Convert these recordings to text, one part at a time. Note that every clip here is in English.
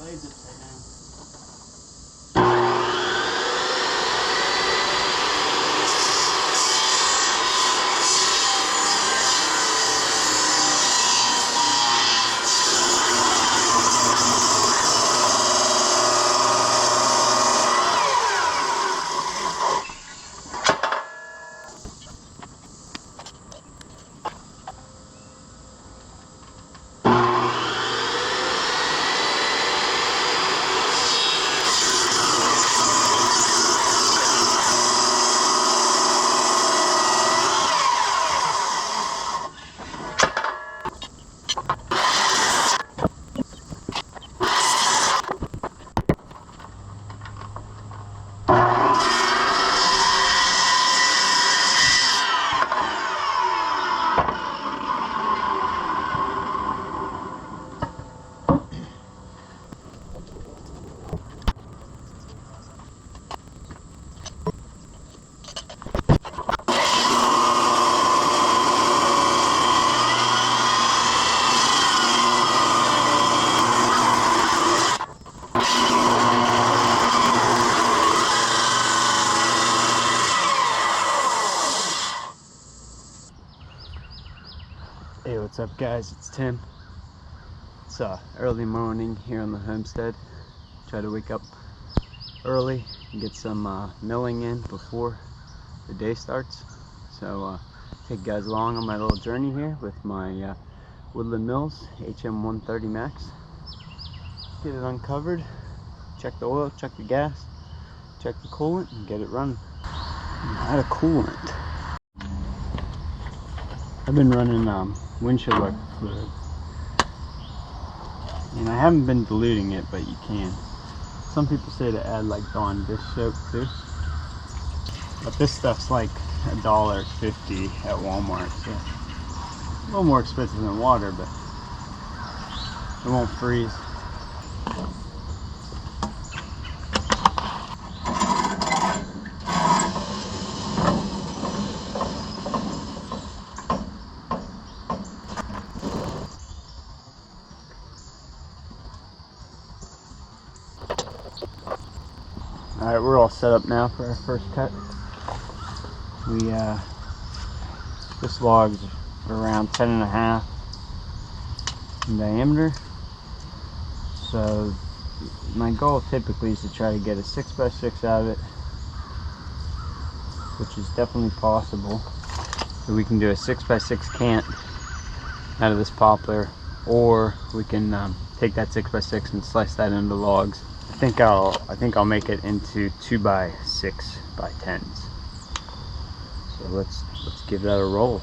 blade's upside down. Hey, what's up guys, it's Tim. It's early morning here on the homestead. Try to wake up early and get some milling in before the day starts. So take you guys along on my little journey here with my Woodland Mills HM130MAX. Get it uncovered, check the oil, check the gas, check the coolant, and get it running. Out of coolant. I've been running windshield wiper fluid, and I haven't been diluting it, but you can. Some people say to add like Dawn dish soap too, but this stuff's like $1.50 at Walmart, so a little more expensive than water, but it won't freeze. Alright, we're all set up now for our first cut. This log's around 10.5 in diameter. So my goal typically is to try to get a 6x6 out of it, which is definitely possible. So we can do a 6x6 cant out of this poplar, or we can take that 6x6 and slice that into logs. I think I'll make it into 2x6x10s. So let's give that a roll.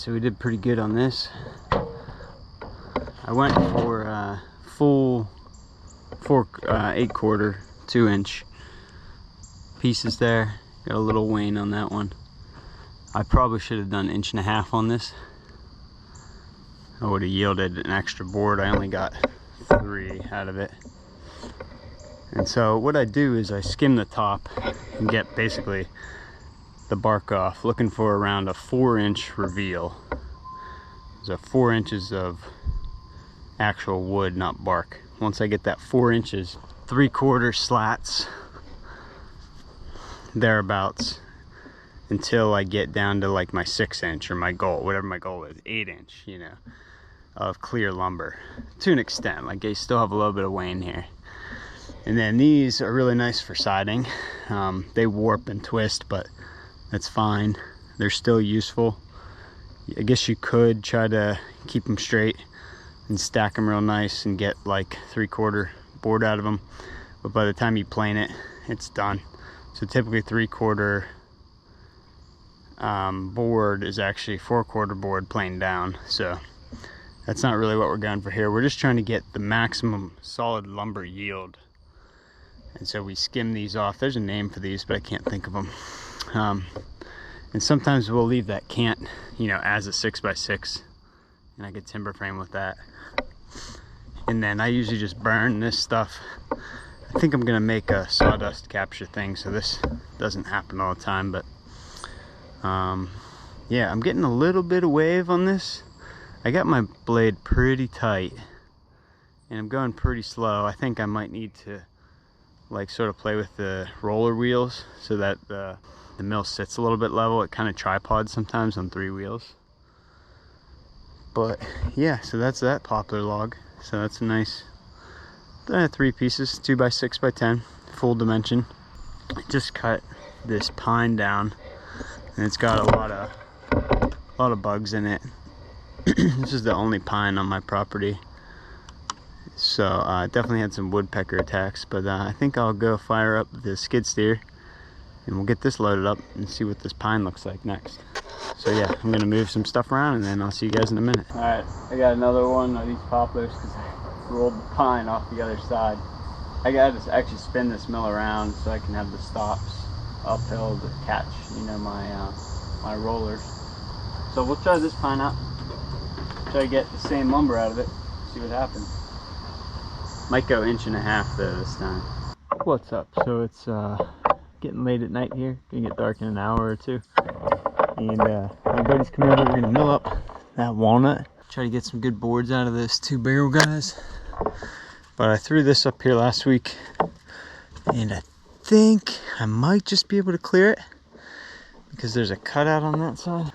so we did pretty good on this. I went for full 8/4, 2-inch pieces there. Got a little wane on that one. I probably should have done 1.5 inches on this. I would have yielded an extra board. I only got 3 out of it. And so what I do is I skim the top and get basically the bark off, looking for around a 4-inch reveal. So 4 inches of actual wood, not bark. Once I get that 4 inches, 3/4 slats, thereabouts, until I get down to like my 6-inch or my goal, whatever my goal is, 8-inch, you know, of clear lumber to an extent. Like I still have a little bit of wane here. And then these are really nice for siding. They warp and twist, but that's fine. They're still useful. I guess you could try to keep them straight and stack them real nice and get like 3/4 board out of them. But by the time you plane it, it's done. So typically 3/4 board is actually 4/4 board planed down. So that's not really what we're going for here. We're just trying to get the maximum solid lumber yield. And so we skim these off. There's a name for these, but I can't think of them. And sometimes we'll leave that cant, you know, as a 6x6, and I could timber frame with that. And then I usually just burn this stuff. I think I'm gonna make a sawdust capture thing, so this doesn't happen all the time. But yeah, I'm getting a little bit of wave on this. I got my blade pretty tight, and I'm going pretty slow. I think I might need to like sort of play with the roller wheels so that the mill sits a little bit level. It kind of tripods sometimes on 3 wheels. But yeah, so that's that poplar log. So that's a nice 3 pieces, 2x6x10, full dimension. I just cut this pine down, and it's got a lot of bugs in it. This is the only pine on my property. So definitely had some woodpecker attacks, but I think I'll go fire up the skid steer and we'll get this loaded up and see what this pine looks like next. So yeah, I'm gonna move some stuff around and then I'll see you guys in a minute. All right, I got another one of these poplars because I rolled the pine off the other side. I gotta actually spin this mill around so I can have the stops uphill to catch, you know, my rollers. So we'll try this pine out, try to get the same lumber out of it, see what happens. Might go 1.5 inches though this time. What's up? So it's getting late at night here. Gonna get dark in an hour or 2. And my buddy's coming over. We're gonna mill up that walnut. Try to get some good boards out of this 2 barrel guys. But I threw this up here last week, and I think I might just be able to clear it because there's a cutout on that side.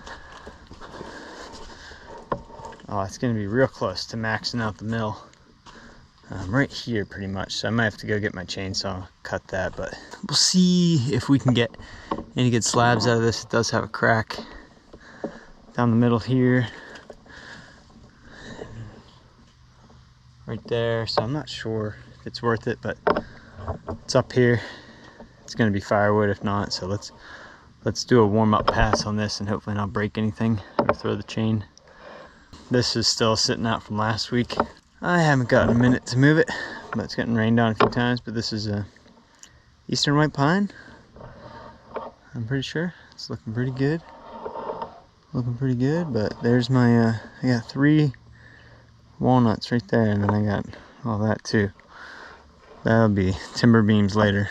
Oh, it's gonna be real close to maxing out the mill. Right here pretty much, so I might have to go get my chainsaw, cut that, but we'll see if we can get any good slabs out of this. It does have a crack down the middle here, right there, so I'm not sure if it's worth it, but it's up here. It's gonna be firewood if not, so let's do a warm-up pass on this and hopefully not break anything or throw the chain. This is still sitting out from last week. I haven't gotten a minute to move it, but it's getting rained on a few times. But this is a eastern white pine. I'm pretty sure it's looking pretty good. But there's my I got 3 walnuts right there, and then I got all that too. That'll be timber beams later.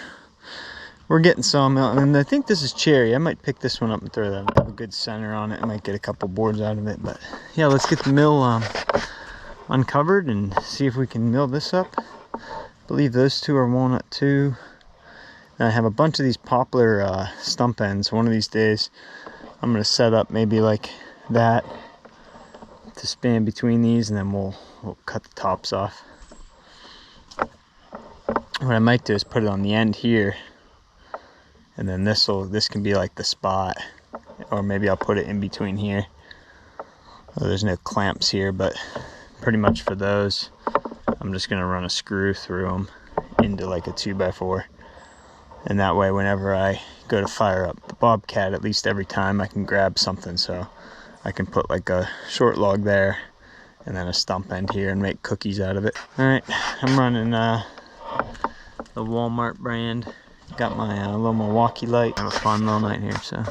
We're getting sawmill, and I think this is cherry. I might pick this one up and throw that. Have a good center on it. I might get a couple boards out of it. But yeah, let's get the mill uncovered and see if we can mill this up. I believe those 2 are walnut too. And I have a bunch of these poplar stump ends. One of these days I'm going to set up maybe like that to span between these, and then we'll cut the tops off. What I might do is put it on the end here, and then this can be like the spot, or maybe I'll put it in between here. Oh, there's no clamps here, but pretty much for those, I'm just going to run a screw through them into like a 2x4. And that way, whenever I go to fire up the bobcat, at least every time I can grab something. So I can put like a short log there and then a stump end here and make cookies out of it. Alright, I'm running the Walmart brand. Got my little Milwaukee light. Have a fun little night here, so.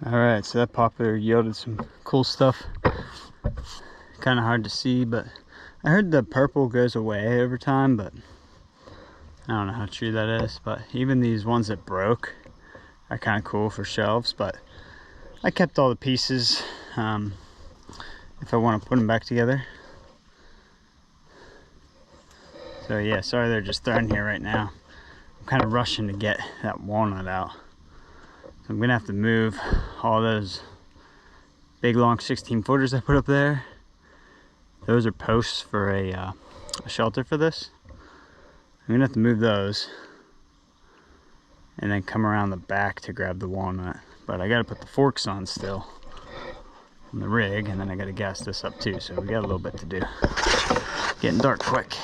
Alright, so that poplar yielded some cool stuff. Kind of hard to see, but I heard the purple goes away over time, but I don't know how true that is. But even these ones that broke are kind of cool for shelves, but I kept all the pieces if I want to put them back together. So yeah, sorry they're just thrown here right now. I'm kind of rushing to get that walnut out. So I'm gonna have to move all those big long 16 footers I put up there. Those are posts for a shelter for this. I'm gonna have to move those and then come around the back to grab the walnut. But I gotta put the forks on still on the rig, and then I gotta gas this up too, so we got a little bit to do. Getting dark quick.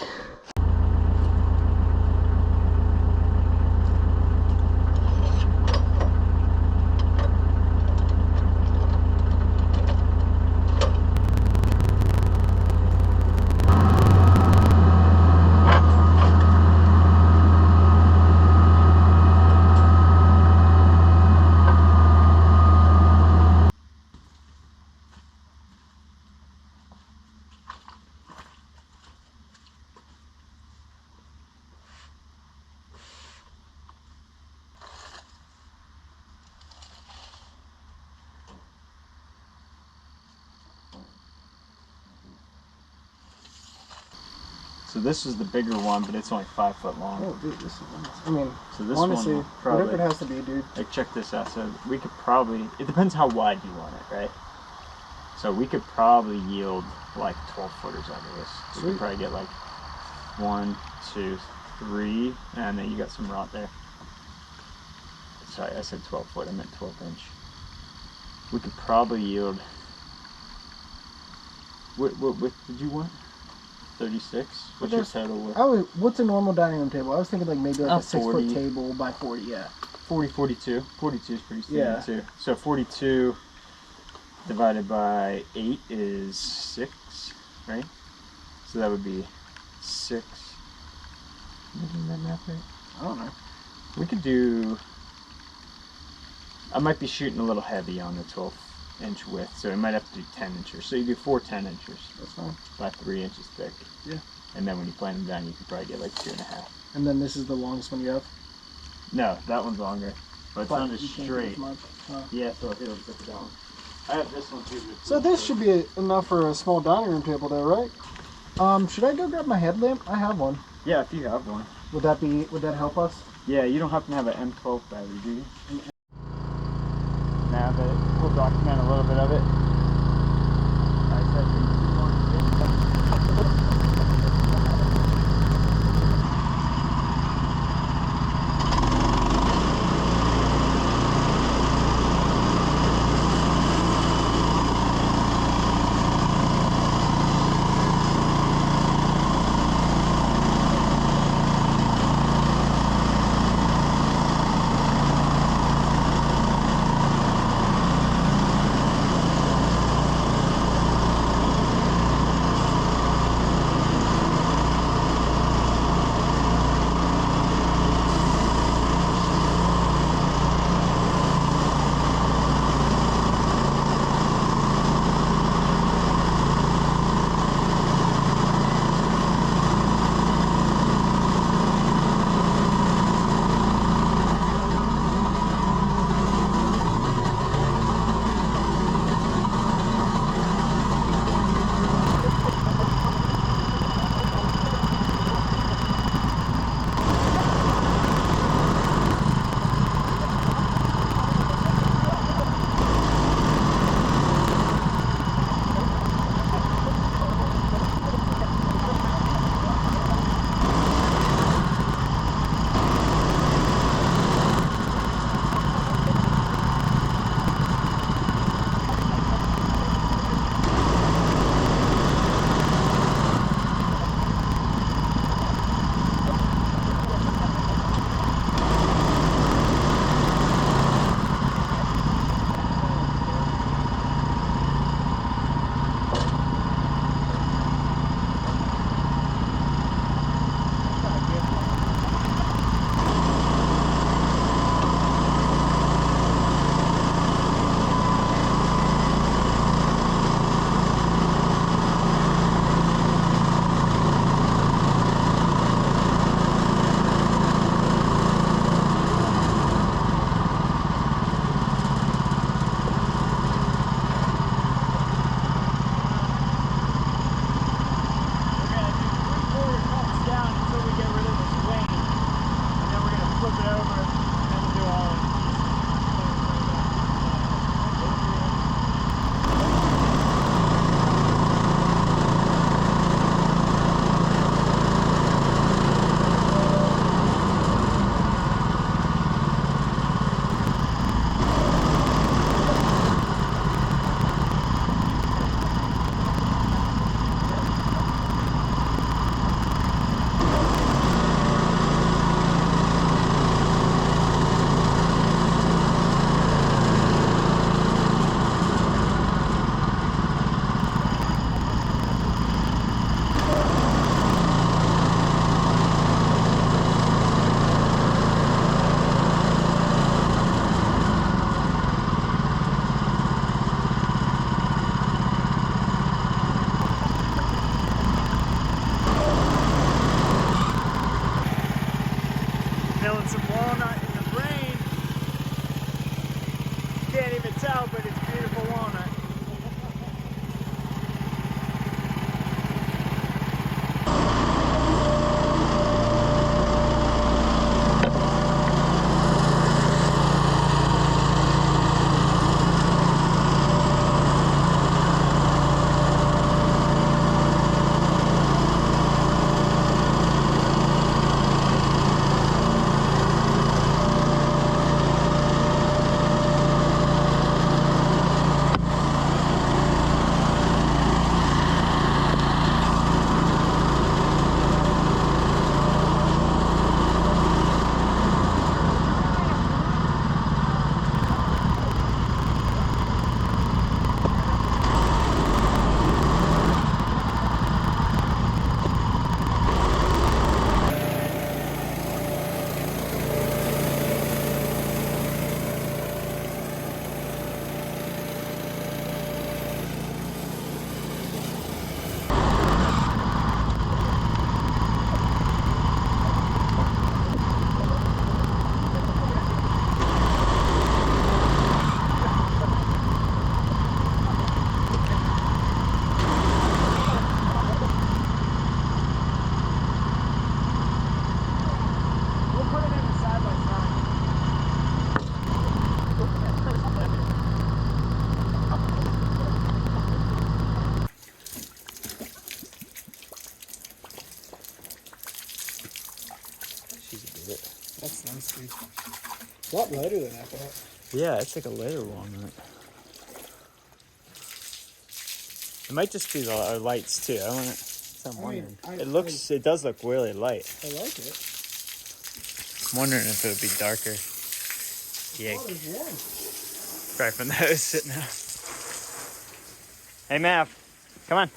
So this is the bigger one, but it's only 5 foot long. Oh, dude, this is nice. I mean, so this honestly, one probably, whatever it has to be, dude. Like, check this out. So we could probably, it depends how wide you want it, right? So we could probably yield like 12 footers out of this. So we could probably get like 1, 2, 3, and then you got some rot there. Sorry, I said 12 foot, I meant 12 inch. We could probably yield, what did you want? 36? What's your total width? What's a normal dining room table? I was thinking like maybe like a 6 40. foot table by 40, yeah. 40, 42. 42 is pretty standard too. So 42 divided by 8 is 6, right? So that would be 6. Am I doing that math right? I don't know. We could do, I might be shooting a little heavy on the 12-inch width, so we might have to do 10 inches. So you do 4 10 inches. That's fine. By 3 inches thick. Yeah. And then when you plane them down, you could probably get like 2.5. And then this is the longest one you have? No, that one's longer. But it's not as straight. Huh. Yeah, so it'll fit that one. I have this one too. So this should be enough for a small dining room table there, right? Should I go grab my headlamp? I have one. Yeah, if you have one. Would that help us? Yeah, you don't happen to have an M12 battery, do you? Now that we'll document a little bit of it. That's nice, dude. It's a lot lighter than I thought. Yeah, it's like a lighter walnut. It might just be the lights too. I want it. I'm wondering. It does look really light. I like it. I'm wondering if it would be darker. Yeah. Probably from the hose sitting out. Hey, Mav, come on.